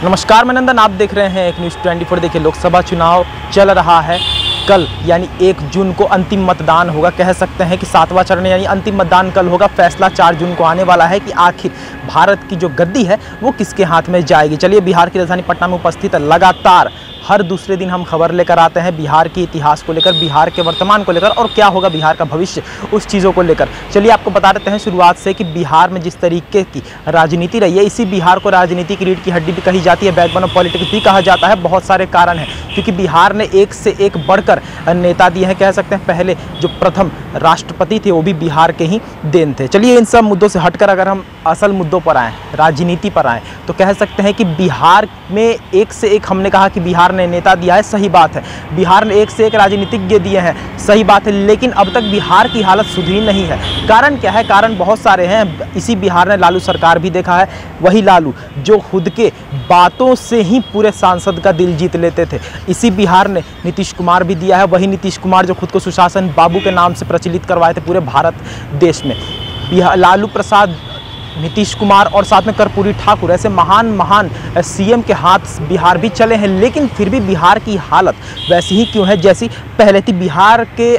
नमस्कार, मैं नंदन। आप देख रहे हैं एक न्यूज़ 24। देखिए, लोकसभा चुनाव चल रहा है। कल यानी 1 जून को अंतिम मतदान होगा। कह सकते हैं कि 7वां चरण यानी अंतिम मतदान कल होगा। फैसला 4 जून को आने वाला है कि आखिर भारत की जो गद्दी है वो किसके हाथ में जाएगी। चलिए, बिहार की राजधानी पटना में उपस्थित लगातार हर दूसरे दिन हम खबर लेकर आते हैं बिहार के इतिहास को लेकर, बिहार के वर्तमान को लेकर और क्या होगा बिहार का भविष्य, उस चीज़ों को लेकर। चलिए, आपको बता देते हैं शुरुआत से कि बिहार में जिस तरीके की राजनीति रही है, इसी बिहार को राजनीति की रीढ़ की हड्डी भी कही जाती है, बैकबोन ऑफ पॉलिटिक्स भी कहा जाता है। बहुत सारे कारण हैं, क्योंकि बिहार ने एक से एक बढ़कर नेता दिए हैं। कह सकते हैं पहले जो प्रथम राष्ट्रपति थे वो भी बिहार के ही देन थे। चलिए, इन सब मुद्दों से हटकर अगर हम असल मुद्दों पर आएँ, राजनीति पर आएँ, तो कह सकते हैं कि बिहार में एक से एक, हमने कहा कि बिहार ने नेता दिया है, सही बात है। बिहार ने एक से एक राजनीतिज्ञ दिए हैं, सही बात है। लेकिन अब तक बिहार की हालत सुधरी नहीं है। कारण क्या है? कारण बहुत सारे हैं। इसी बिहार ने लालू सरकार भी देखा है। वही लालू जो खुद के बातों से ही पूरे सांसद का दिल जीत लेते थे। इसी बिहार ने नीतीश कुमार भी दिया है। वही नीतीश कुमार जो खुद को सुशासन बाबू के नाम से प्रचलित करवाए थे पूरे भारत देश में। लालू प्रसाद, नीतीश कुमार और साथ में कर्पूरी ठाकुर, ऐसे महान सीएम के हाथ बिहार भी चले हैं। लेकिन फिर भी बिहार की हालत वैसी ही क्यों है जैसी पहले थी? बिहार के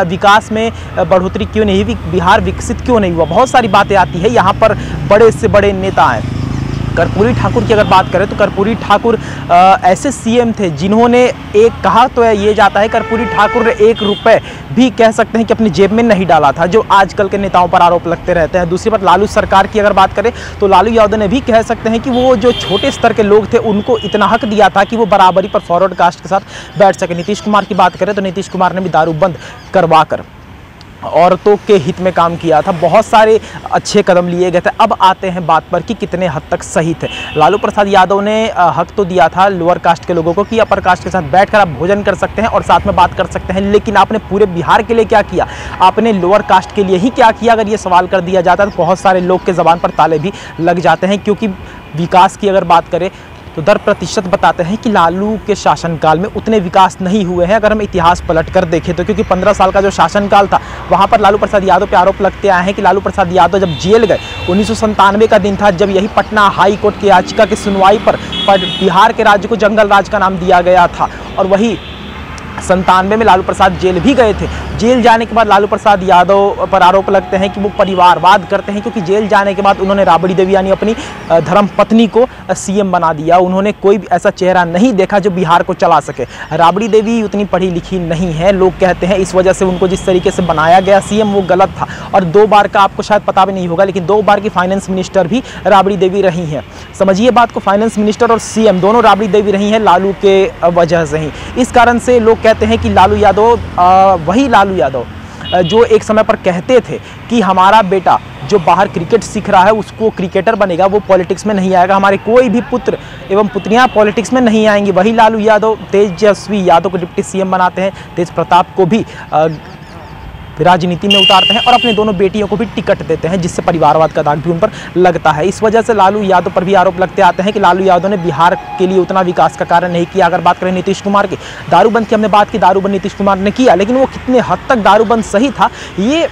विकास में बढ़ोतरी क्यों नहीं हुई? बिहार विकसित क्यों नहीं हुआ? बहुत सारी बातें आती है। यहाँ पर बड़े से बड़े नेता हैं। कर्पूरी ठाकुर की अगर बात करें तो कर्पूरी ठाकुर ऐसे सीएम थे जिन्होंने, एक कहा तो ये जाता है, कर्पूरी ठाकुर ने 1 रुपये भी कह सकते हैं कि अपनी जेब में नहीं डाला था, जो आजकल के नेताओं पर आरोप लगते रहते हैं। दूसरी बात, लालू सरकार की अगर बात करें तो लालू यादव ने भी कह सकते हैं कि वो जो छोटे स्तर के लोग थे उनको इतना हक दिया था कि वो बराबरी पर फॉरवर्ड कास्ट के साथ बैठ सके। नीतीश कुमार की बात करें तो नीतीश कुमार ने भी दारू बंद करवा कर औरतों के हित में काम किया था। बहुत सारे अच्छे कदम लिए गए थे। अब आते हैं बात पर कि कितने हद तक सही थे। लालू प्रसाद यादव ने हक तो दिया था लोअर कास्ट के लोगों को कि अपर कास्ट के साथ बैठकर आप भोजन कर सकते हैं और साथ में बात कर सकते हैं। लेकिन आपने पूरे बिहार के लिए क्या किया? आपने लोअर कास्ट के लिए ही क्या किया? अगर ये सवाल कर दिया जाता तो बहुत सारे लोग के ज़बान पर ताले भी लग जाते हैं। क्योंकि विकास की अगर बात करें तो 10% बताते हैं कि लालू के शासनकाल में उतने विकास नहीं हुए हैं। अगर हम इतिहास पलट कर देखें तो, क्योंकि 15 साल का जो शासनकाल था वहाँ पर लालू प्रसाद यादव पे आरोप लगते आए हैं कि लालू प्रसाद यादव जब जेल गए, 1997 का दिन था जब यही पटना हाई कोर्ट की याचिका की सुनवाई पर बिहार के राज्य को जंगल राज का नाम दिया गया था। और वही 97 में लालू प्रसाद जेल भी गए थे। जेल जाने के बाद लालू प्रसाद यादव पर आरोप लगते हैं कि वो परिवारवाद करते हैं, क्योंकि जेल जाने के बाद उन्होंने राबड़ी देवी यानी अपनी धर्म पत्नी को सीएम बना दिया। उन्होंने कोई भी ऐसा चेहरा नहीं देखा जो बिहार को चला सके। राबड़ी देवी उतनी पढ़ी लिखी नहीं है, लोग कहते हैं, इस वजह से उनको जिस तरीके से बनाया गया सीएम वो गलत था। और 2 बार का आपको शायद पता भी नहीं होगा, लेकिन 2 बार की फाइनेंस मिनिस्टर भी राबड़ी देवी रही हैं। समझिए बात को, फाइनेंस मिनिस्टर और सीएम दोनों राबड़ी देवी रही हैं लालू के वजह से ही। इस कारण से लोग कहते हैं कि लालू यादव, वही लालू यादव जो एक समय पर कहते थे कि हमारा बेटा जो बाहर क्रिकेट सीख रहा है उसको क्रिकेटर बनेगा, वो पॉलिटिक्स में नहीं आएगा, हमारे कोई भी पुत्र एवं पुत्रियां पॉलिटिक्स में नहीं आएंगी, वही लालू यादव तेजस्वी यादव को डिप्टी सीएम बनाते हैं, तेज प्रताप को भी राजनीति में उतारते हैं और अपने दोनों बेटियों को भी टिकट देते हैं, जिससे परिवारवाद का दाग भी उन पर लगता है। इस वजह से लालू यादव पर भी आरोप लगते आते हैं कि लालू यादव ने बिहार के लिए उतना विकास का कार्य नहीं किया। अगर बात करें नीतीश कुमार की, दारूबंद की हमने बात की, दारूबंद नीतीश कुमार ने किया, लेकिन वो कितने हद तक दारूबंद सही था ये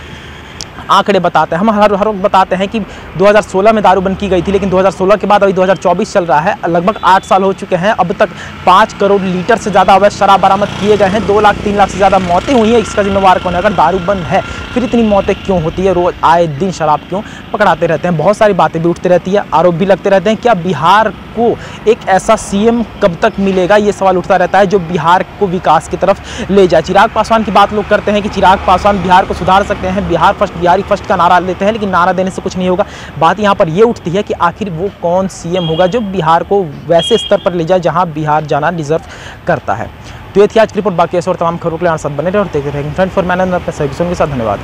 आंकड़े बताते हैं। हम हर वक्त बताते हैं कि 2016 में दारूबंद की गई थी, लेकिन 2016 के बाद अभी 2024 चल रहा है, लगभग 8 साल हो चुके हैं। अब तक 5 करोड़ लीटर से ज़्यादा अवैध शराब बरामद किए गए हैं, 2 लाख 3 लाख से ज़्यादा मौतें हुई हैं। इसका जिम्मेवार कौन है? अगर दारूबंद है फिर इतनी मौतें क्यों होती है? रोज़ आए दिन शराब क्यों पकड़ाते रहते हैं? बहुत सारी बातें भी उठती रहती है, आरोप भी लगते रहते हैं। क्या बिहार को एक ऐसा सीएम कब तक मिलेगा, ये सवाल उठता रहता है जो बिहार को विकास की तरफ ले जाए। चिराग पासवान की बात लोग करते हैं कि चिराग पासवान बिहार को सुधार सकते हैं, बिहार फर्स्ट, बिहारी फर्स्ट का नारा देते हैं, लेकिन नारा देने से कुछ नहीं होगा। बात यहाँ पर ये उठती है कि आखिर वो कौन सीएम होगा जो बिहार को वैसे स्तर पर ले जाए जहाँ बिहार जाना डिजर्व करता है। तो ये थी आज की रिपोर्ट। बाकी ऐसे और तमाम खबरों के लिए साथ बने रहे और देखते रहेंगे 24 मैनन अपने सहयोगियों के साथ। धन्यवाद।